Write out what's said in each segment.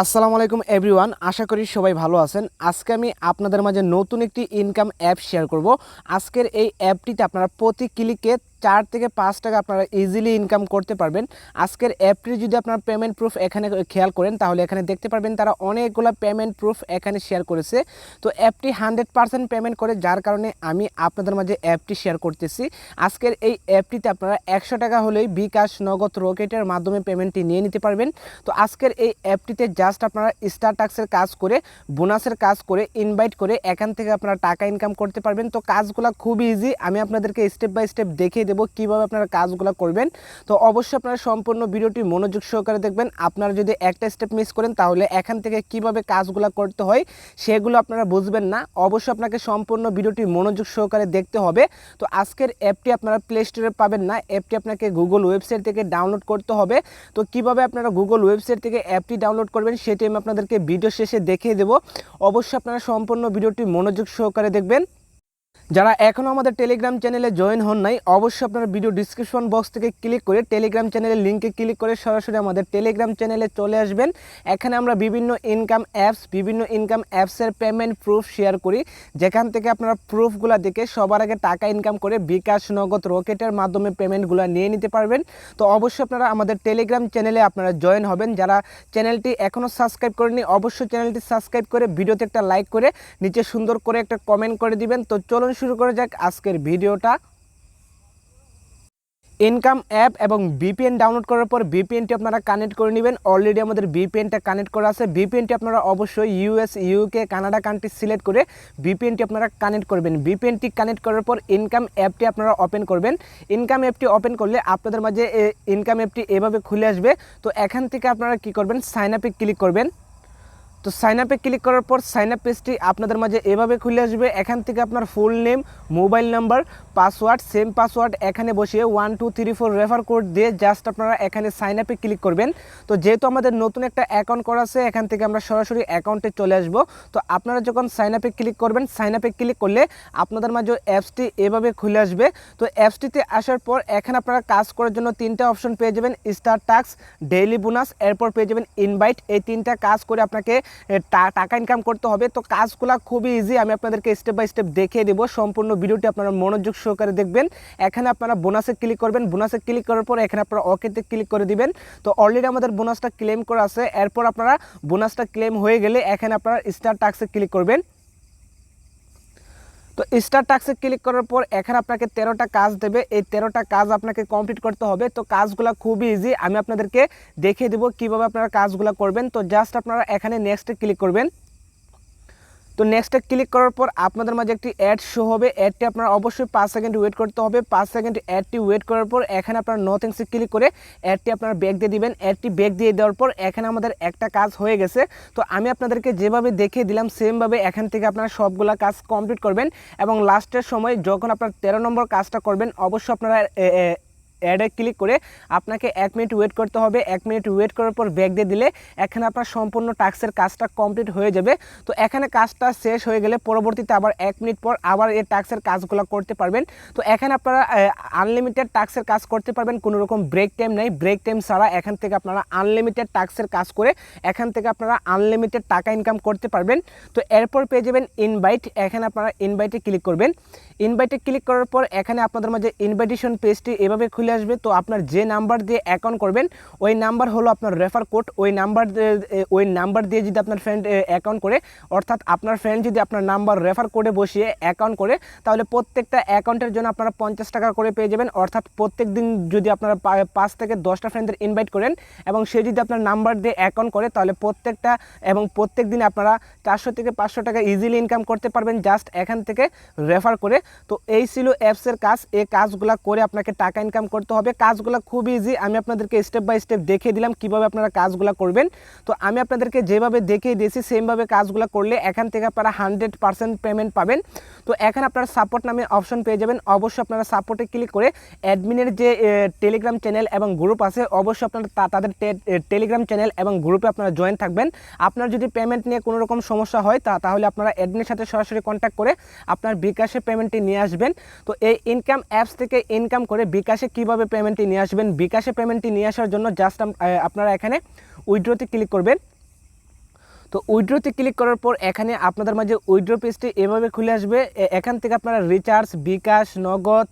আসসালামু আলাইকুম এভরিওয়ান, আশা করি সবাই ভালো আছেন। আজকে আমি আপনাদের মাঝে নতুন একটি ইনকাম অ্যাপ শেয়ার করব। আজকের এই অ্যাপটিতে আপনারা প্রতি ক্লিকে 4 থেকে 5 টাকা আপনারা ইজিলি ইনকাম করতে পারবেন। আজকের অ্যাপটি যদি আপনারা পেমেন্ট প্রুফ এখানে খেয়াল করেন তাহলে এখানে দেখতে পারবেন তারা অনেকগুলো পেমেন্ট প্রুফ এখানে শেয়ার করেছে। তো অ্যাপটি 100% পেমেন্ট করে, যার কারণে আমি আপনাদের মাঝে অ্যাপটি শেয়ার করতেছি। আজকের এই অ্যাপটিতে আপনারা 100 টাকা হলেই bKash, নগদ, রকেটের মাধ্যমে পেমেন্টটি নিয়ে নিতে পারবেন। তো আজকের এই অ্যাপটিতে জাস্ট আপনারা স্টার টাস্কের কাজ করে, বোনাসের কাজ করে, ইনভাইট করে এখান থেকে আপনারা টাকা ইনকাম করতে পারবেন। তো কাজগুলো খুবই ইজি, আমি আপনাদেরকে স্টেপ বাই স্টেপ দেখিয়ে দেবো কীভাবে আপনারা কাজগুলো করবেন। তো অবশ্যই আপনারা সম্পূর্ণ ভিডিওটি মনোযোগ সহকারে দেখবেন। আপনারা যদি একটা স্টেপ মিস করেন তাহলে এখান থেকে কিভাবে কাজগুলো করতে হয় সেগুলো আপনারা বুঝবেন না। অবশ্যই আপনাকে সম্পূর্ণ ভিডিওটি মনোযোগ সহকারে দেখতে হবে। তো আজকের অ্যাপটি আপনারা প্লে স্টোরে পাবেন না, অ্যাপটি আপনাকে গুগল ওয়েবসাইট থেকে ডাউনলোড করতে হবে। তো কিভাবে আপনারা গুগল ওয়েবসাইট থেকে অ্যাপটি ডাউনলোড করবেন সেটি আমি আপনাদেরকে ভিডিও শেষে দেখিয়ে দেবো। অবশ্যই আপনারা সম্পূর্ণ ভিডিওটি মনোযোগ সহকারে দেখবেন। যারা এখনও আমাদের টেলিগ্রাম চ্যানেলে জয়েন হন নাই, অবশ্যই আপনারা ভিডিও ডিসক্রিপশন বক্স থেকে ক্লিক করে টেলিগ্রাম চ্যানেলের লিঙ্কে ক্লিক করে সরাসরি আমাদের টেলিগ্রাম চ্যানেলে চলে আসবেন। এখানে আমরা বিভিন্ন ইনকাম অ্যাপসের পেমেন্ট প্রুফ শেয়ার করি, যেখান থেকে আপনারা প্রুফগুলো দেখে সবার আগে টাকা ইনকাম করে bKash, নগদ, রকেটের মাধ্যমে পেমেন্টগুলো নিয়ে নিতে পারবেন। তো অবশ্যই আপনারা আমাদের টেলিগ্রাম চ্যানেলে আপনারা জয়েন হবেন। যারা চ্যানেলটি এখনও সাবস্ক্রাইব করেনি অবশ্যই চ্যানেলটি সাবস্ক্রাইব করে ভিডিওতে একটা লাইক করে নিচে সুন্দর করে একটা কমেন্ট করে দিবেন। তো চলুন শুরু করা যাক আজকের ভিডিওটা। ইনকাম অ্যাপ এবং ভিপিএন ডাউনলোড করার পর ভিপিএনটি আপনারা কানেক্ট করে নেবেন। অলরেডি আমাদের ভিপিএনটা কানেক্ট করা আছে। ভিপিএনটি আপনারা অবশ্যই US, UK, Canada country select করে ভিপিএনটি আপনারা কানেক্ট করবেন। ভিপিএনটি কানেক্ট করার পর ইনকাম অ্যাপটি আপনারা ওপেন করবেন। ইনকাম অ্যাপটি ওপেন করলে আপনাদের মাঝে ইনকাম অ্যাপটি এভাবে খুলে আসবে। তো এখান থেকে আপনারা কি করবেন, সাইন আপে ক্লিক করবেন। তো সাইন আপে ক্লিক করার পর সাইন আপ পেজটি আপনাদের মাঝে এভাবে খুলে আসবে। এখান থেকে আপনার full name, mobile number, password, same password এখানে বসিয়ে 1 2 3 4 রেফার কোড দিয়ে জাস্ট আপনারা এখানে সাইন আপে ক্লিক করবেন। তো যেহেতু আমাদের নতুন একটা অ্যাকাউন্ট করা আছে, এখান থেকে আমরা সরাসরি অ্যাকাউন্টে চলে আসব। তো আপনারা যখন সাইন আপে ক্লিক করবেন, সাইন আপে ক্লিক করলে আপনাদের মাঝে অ্যাপসটি এভাবে খুলে আসবে। তো অ্যাপসটিতে আসার পর এখানে আপনারা কাজ করার জন্য 3টা অপশন পেয়ে যাবেন, স্টার টাস্ক, ডেইলি বোনাস, এরপর পেয়ে যাবেন ইনভাইট। এই 3টা কাজ করে আপনাকে টাকা ইনকাম করতে হবে। তো কাজগুলো খুবই ইজি, আমি আপনাদেরকে স্টেপ বাই স্টেপ দেখিয়ে দেবো। সম্পূর্ণ ভিডিওটি আপনারা মনোযোগ সহকারে দেখবেন। এখানে আপনারা বোনাসে ক্লিক করবেন। বোনাসে ক্লিক করার পর এখানে আপনারা ওকেতে ক্লিক করে দিবেন। তো অলরেডি আমাদের বোনাসটা ক্লেম করা আছে। এরপর আপনারা বোনাসটা ক্লেম হয়ে গেলে এখানে আপনারা স্টার টাস্কে ক্লিক করবেন। তো স্টার টাস্কে ক্লিক করার পর এখানে আপনাকে 13টা কাজ দেবে। এই 13টা কাজ আপনাকে কমপ্লিট করতে হবে। তো কাজগুলো খুবই ইজি, আমি আপনাদেরকে দেখিয়ে দেবো কীভাবে আপনারা কাজগুলো করবেন। তো জাস্ট আপনারা এখানে নেক্সটে ক্লিক করবেন। তো নেক্সটে ক্লিক করার পর আপনাদের মাঝে একটি অ্যাড শো হবে। অ্যাডটি আপনারা অবশ্যই 5 সেকেন্ড ওয়েট করতে হবে। 5 সেকেন্ড অ্যাডটি ওয়েট করার পর এখানে আপনারা নো থ্যাঙ্কসে ক্লিক করে অ্যাডটি আপনারা ব্যাক দিয়ে দিবেন। অ্যাডটি ব্যাক দিয়ে দেওয়ার পর এখানে আমাদের একটা কাজ হয়ে গেছে। তো আমি আপনাদেরকে যেভাবে দেখিয়ে দিলাম সেমভাবে এখান থেকে আপনারা সবগুলা কাজ কমপ্লিট করবেন এবং লাস্টের সময় যখন আপনারা 13 নম্বর কাজটা করবেন অবশ্যই আপনারা অ্যাডে ক্লিক করে আপনাকে 1 মিনিট ওয়েট করতে হবে। 1 মিনিট ওয়েট করার পর ব্যাক দিয়ে দিলে এখানে আপনার সম্পূর্ণ টাস্কের কাজটা কমপ্লিট হয়ে যাবে। তো এখানে কাজটা শেষ হয়ে গেলে পরবর্তীতে আবার 1 মিনিট পর আবার এই টাস্কের কাজগুলো করতে পারবেন। তো এখানে আপনারা আনলিমিটেড টাস্কের কাজ করতে পারবেন, কোনো রকম ব্রেক টাইম নেই। ব্রেক টাইম ছাড়া এখান থেকে আপনারা আনলিমিটেড টাস্কের কাজ করে এখান থেকে আপনারা আনলিমিটেড টাকা ইনকাম করতে পারবেন। তো এরপর পেয়ে যাবেন ইনভাইট। এখানে আপনারা ইনভাইটে ক্লিক করবেন। ইনভাইটে ক্লিক করার পর এখানে আপনাদের মাঝে ইনভাইটেশন পেজটি এভাবে খুলে আসবে। তো আপনার যে নাম্বার দিয়ে অ্যাকাউন্ট করবেন ওই নাম্বার হলো আপনার রেফার কোড। ওই নাম্বার দিয়ে যদি আপনার ফ্রেন্ড অ্যাকাউন্ট করে, অর্থাৎ আপনার ফ্রেন্ড যদি আপনার নাম্বার রেফার কোডে বসিয়ে অ্যাকাউন্ট করে, তাহলে প্রত্যেকটা অ্যাকাউন্টের জন্য আপনারা 50 টাকা করে পেয়ে যাবেন। অর্থাৎ প্রত্যেক দিন যদি আপনারা 5 থেকে 10টা ফ্রেন্ডদের ইনভাইট করেন এবং সে যদি আপনার নাম্বার দিয়ে অ্যাকাউন্ট করে, তাহলে প্রত্যেক দিন আপনারা 400 থেকে 500 টাকা ইজিলি ইনকাম করতে পারবেন জাস্ট এখান থেকে রেফার করে। তো এই ছিল অ্যাপসের কাজ। এই কাজগুলো করে আপনাকে টাকা ইনকাম করতে হবে। কাজগুলো খুব ইজি, আমি আপনাদেরকে স্টেপ বাই স্টেপ দেখিয়ে দিলাম কিভাবে আপনারা কাজগুলো করবেন। তো আমি আপনাদেরকে যেভাবে দেখিয়ে দিয়েছি সেমভাবে কাজগুলো করলে এখান থেকে আপনারা 100% পেমেন্ট পাবেন। তো এখানে আপনারা সাপোর্ট নামে অপশন পেয়ে যাবেন। অবশ্যই আপনারা সাপোর্টে ক্লিক করে অ্যাডমিনের যে টেলিগ্রাম চ্যানেল এবং গ্রুপ আছে অবশ্যই আপনারা তাদের টেলিগ্রাম চ্যানেল এবং গ্রুপে আপনারা জয়েন থাকবেন। আপনার যদি পেমেন্ট নিয়ে কোনো রকম সমস্যা হয় তাহলে আপনারা অ্যাডমিনের সাথে সরাসরি কন্ট্যাক্ট করে আপনার bKash পেমেন্টটি নিয়ে আসবেন। তো এই ইনকাম অ্যাপস থেকে ইনকাম করে bKash কীভাবে পেমেন্টটি নিয়ে আসবেন, bKash পেমেন্টটি নিয়ে আসার জন্য জাস্ট আপনারা এখানে উইথড্রতে ক্লিক করবেন। তো উইথড্রোতে ক্লিক করার পর এখানে আপনাদের মাঝে উইথড্রো পেজটি এভাবে খুলে আসবে। এখান থেকে আপনারা রিচার্জ, bKash, নগদ,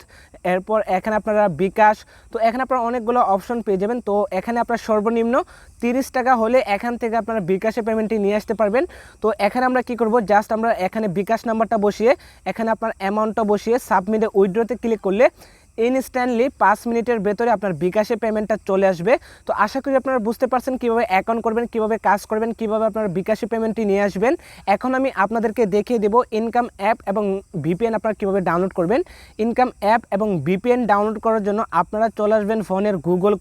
এরপর এখানে আপনারা bKash, তো এখানে আপনারা অনেকগুলো অপশন পেয়ে যাবেন। তো এখানে আপনার সর্বনিম্ন 30 টাকা হলে এখান থেকে আপনারা bKash-এ পেমেন্টটি নিয়ে আসতে পারবেন। তো এখানে আমরা কি করব, জাস্ট আমরা এখানে bKash নাম্বারটা বসিয়ে এখানে আপনার অ্যামাউন্টটা বসিয়ে সাবমিটে উইথড্রোতে ক্লিক করলে ইনস্ট্যান্টলি 5 মিনিটের ভেতরে আপনার bKash-এ পেমেন্টটা চলে আসবে। তো আশা করি আপনারা বুঝতে পারছেন কীভাবে অ্যাকাউন্ট করবেন, কীভাবে কাজ করবেন, কীভাবে আপনার bKash-এ পেমেন্টটি নিয়ে আসবেন। এখন আমি আপনাদেরকে দেখিয়ে দেবো ইনকাম অ্যাপ এবং ভিপিএন আপনারা কীভাবে ডাউনলোড করবেন। ইনকাম অ্যাপ এবং ভিপিএন ডাউনলোড করার জন্য আপনারা চলে আসবেন ফোনের গুগল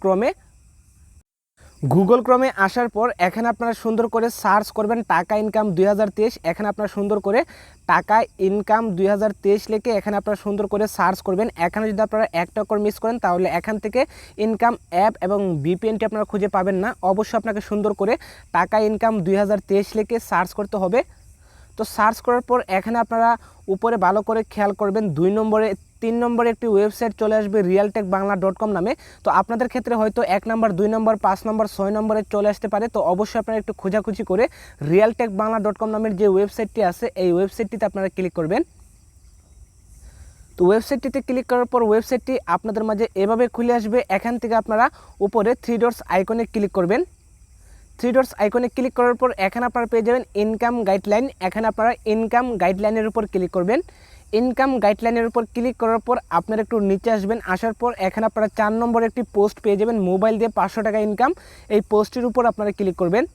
ক্রোমে আসার পর এখানে আপনারা সুন্দর করে সার্চ করবেন টাকা ইনকাম 2023। এখানে আপনারা সুন্দর করে টাকা ইনকাম 2023 লিখে এখানে আপনারা সুন্দর করে সার্চ করবেন। এখানে যদি আপনারা একটা করে মিস করেন তাহলে এখান থেকে ইনকাম অ্যাপ এবং ভিপিএনটি আপনারা খুঁজে পাবেন না। অবশ্যই আপনাকে সুন্দর করে টাকা ইনকাম 2023 লিখে সার্চ করতে হবে। তো সার্চ করার পর এখানে আপনারা উপরে ভালো করে খেয়াল করবেন 3 নম্বরে একটি ওয়েবসাইট চলে আসবে realtekbangla.com নামে। তো আপনাদের ক্ষেত্রে হয়তো 1 নম্বর, 2 নম্বর, 5 নম্বর, 6 নম্বরে চলে আসতে পারে। তো অবশ্যই আপনারা একটু খোঁজাখুঁজি করে realtekbangla.com নামের যে ওয়েবসাইটটি আছে এই ওয়েবসাইটটিতে আপনারা ক্লিক করবেন। তো ওয়েবসাইটটিতে ক্লিক করার পর ওয়েবসাইটটি আপনাদের মাঝে এভাবে খুলে আসবে। এখান থেকে আপনারা উপরে 3 ডটস আইকনে ক্লিক করবেন। 3 ডটস আইকনে ক্লিক করার পর এখানে আপনারা পেয়ে যাবেন ইনকাম গাইডলাইন। এখানে আপনারা ইনকাম গাইডলাইনের উপর ক্লিক করবেন। ইনকাম গাইডলাইনের উপর ক্লিক করার পর আপনারা একটু নিচে আসবেন। আসার পর এখানে আপনারা 4 নম্বরে একটি পোস্ট পেয়ে যাবেন, মোবাইল দিয়ে 500 টাকা ইনকাম। এই পোস্টের উপর আপনারা ক্লিক করবেন।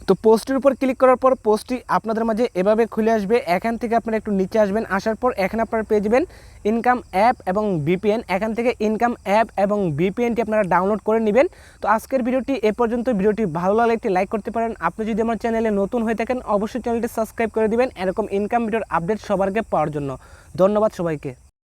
তো পোস্টের উপর ক্লিক করার পর পোস্টটি আপনাদের মাঝে এভাবে খুলে আসবে। এখান থেকে আপনারা একটু নিচে আসবেন। আসার পর এখানে আপনারা পেয়ে যাবেন ইনকাম অ্যাপ এবং ভিপিএন। এখান থেকে ইনকাম অ্যাপ এবং ভিপিএনটি আপনারা ডাউনলোড করে নেবেন। তো আজকের ভিডিওটি এ পর্যন্ত। ভিডিওটি ভালো লাগলে একটি লাইক করতে পারেন। আপনি যদি আমার চ্যানেলে নতুন হয়ে থাকেন অবশ্যই চ্যানেলটি সাবস্ক্রাইব করে দিবেন এরকম ইনকাম ভিডিওর আপডেট সবার আগে পাওয়ার জন্য। ধন্যবাদ সবাইকে।